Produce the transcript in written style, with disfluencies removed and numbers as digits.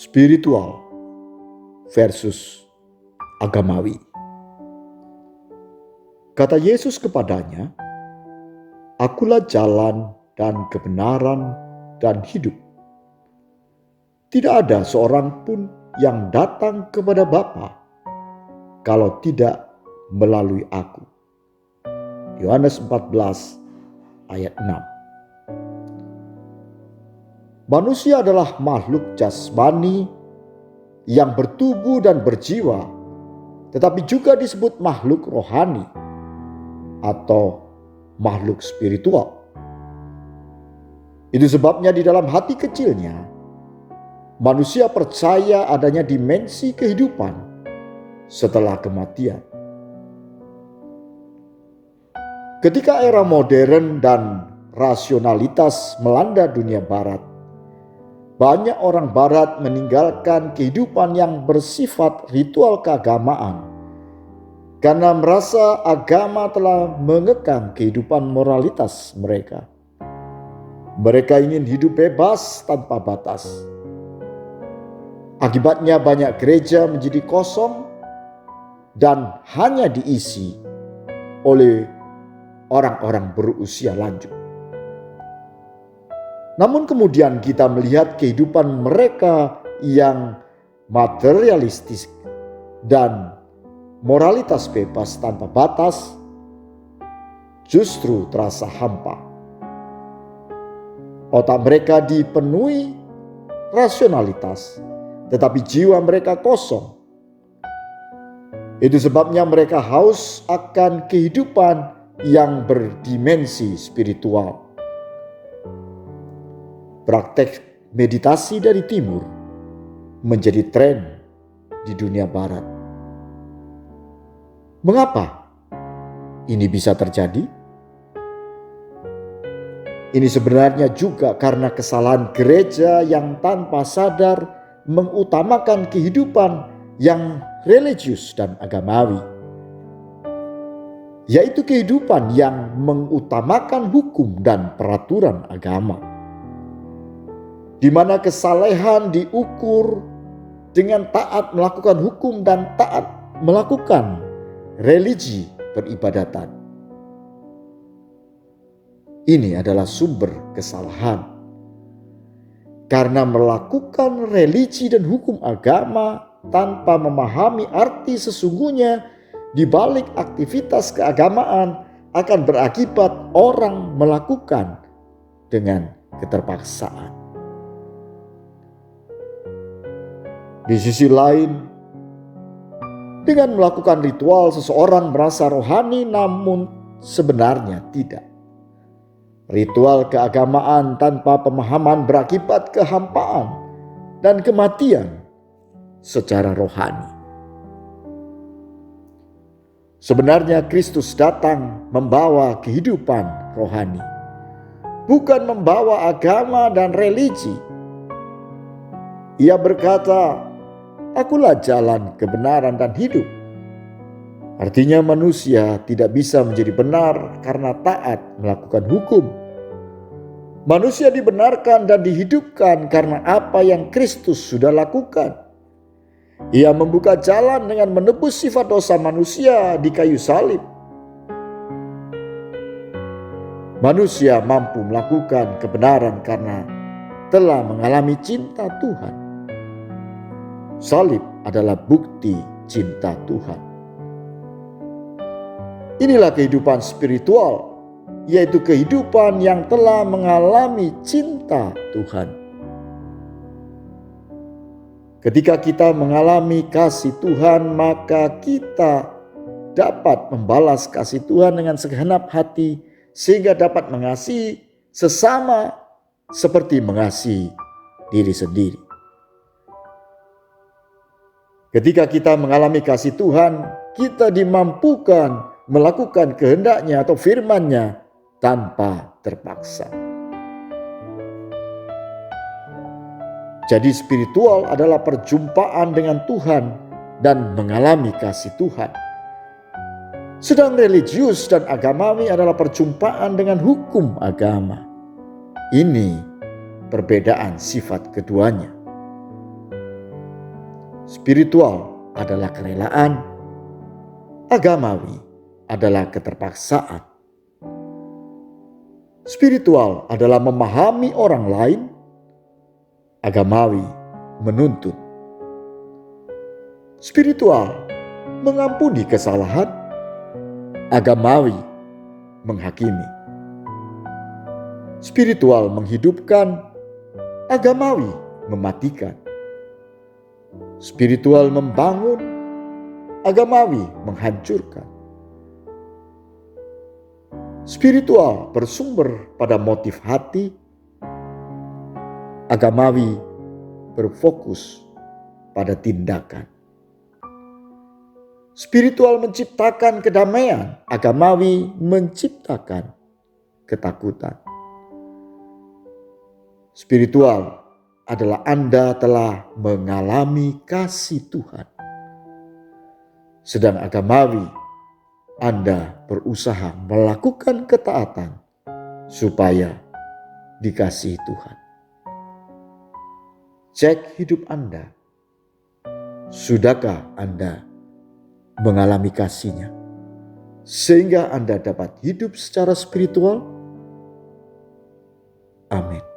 spiritual versus agamawi. Kata Yesus kepadanya, "Akulah jalan dan kebenaran dan hidup. Tidak ada seorang pun yang datang kepada Bapa kalau tidak melalui aku." Yohanes 14 ayat 6. Manusia adalah makhluk jasmani yang bertubuh dan berjiwa, tetapi juga disebut makhluk rohani atau makhluk spiritual. Itu sebabnya di dalam hati kecilnya, manusia percaya adanya dimensi kehidupan setelah kematian. Ketika era modern dan rasionalitas melanda dunia barat, banyak orang barat meninggalkan kehidupan yang bersifat ritual keagamaan karena merasa agama telah mengekang kehidupan moralitas mereka. Mereka ingin hidup bebas tanpa batas. Akibatnya banyak gereja menjadi kosong dan hanya diisi oleh orang-orang berusia lanjut. Namun kemudian kita melihat kehidupan mereka yang materialistis dan moralitas bebas tanpa batas justru terasa hampa. Otak mereka dipenuhi rasionalitas, tetapi jiwa mereka kosong. Itu sebabnya mereka haus akan kehidupan yang berdimensi spiritual. Praktek meditasi dari timur menjadi tren di dunia barat. Mengapa ini bisa terjadi? Ini sebenarnya juga karena kesalahan gereja yang tanpa sadar mengutamakan kehidupan yang religius dan agamawi, yaitu kehidupan yang mengutamakan hukum dan peraturan agama, di mana kesalehan diukur dengan taat melakukan hukum dan taat melakukan religi peribadatan. Ini adalah sumber kesalahan. Karena melakukan religi dan hukum agama tanpa memahami arti sesungguhnya di balik aktivitas keagamaan akan berakibat orang melakukan dengan keterpaksaan. Di sisi lain, dengan melakukan ritual seseorang merasa rohani namun sebenarnya tidak. Ritual keagamaan tanpa pemahaman berakibat kehampaan dan kematian secara rohani. Sebenarnya Kristus datang membawa kehidupan rohani, bukan membawa agama dan religi. Ia berkata, "Akulah jalan, kebenaran, dan hidup." Artinya manusia tidak bisa menjadi benar karena taat melakukan hukum. Manusia dibenarkan dan dihidupkan karena apa yang Kristus sudah lakukan. Ia membuka jalan dengan menebus sifat dosa manusia di kayu salib. Manusia mampu melakukan kebenaran karena telah mengalami cinta Tuhan. Salib adalah bukti cinta Tuhan. Inilah kehidupan spiritual, yaitu kehidupan yang telah mengalami cinta Tuhan. Ketika kita mengalami kasih Tuhan, maka kita dapat membalas kasih Tuhan dengan segenap hati, sehingga dapat mengasihi sesama seperti mengasihi diri sendiri. Ketika kita mengalami kasih Tuhan, kita dimampukan melakukan kehendaknya atau firman-Nya tanpa terpaksa. Jadi spiritual adalah perjumpaan dengan Tuhan dan mengalami kasih Tuhan. Sedang religius dan agamawi adalah perjumpaan dengan hukum agama. Ini perbedaan sifat keduanya. Spiritual adalah kerelaan, agamawi adalah keterpaksaan. Spiritual adalah memahami orang lain, agamawi menuntut. Spiritual mengampuni kesalahan, agamawi menghakimi. Spiritual menghidupkan, agamawi mematikan. Spiritual membangun, agamawi menghancurkan. Spiritual bersumber pada motif hati, agamawi berfokus pada tindakan. Spiritual menciptakan kedamaian, agamawi menciptakan ketakutan. Spiritual adalah Anda telah mengalami kasih Tuhan. Sedang agamawi, Anda berusaha melakukan ketaatan supaya dikasihi Tuhan. Cek hidup Anda. Sudahkah Anda mengalami kasih-Nya sehingga Anda dapat hidup secara spiritual? Amin.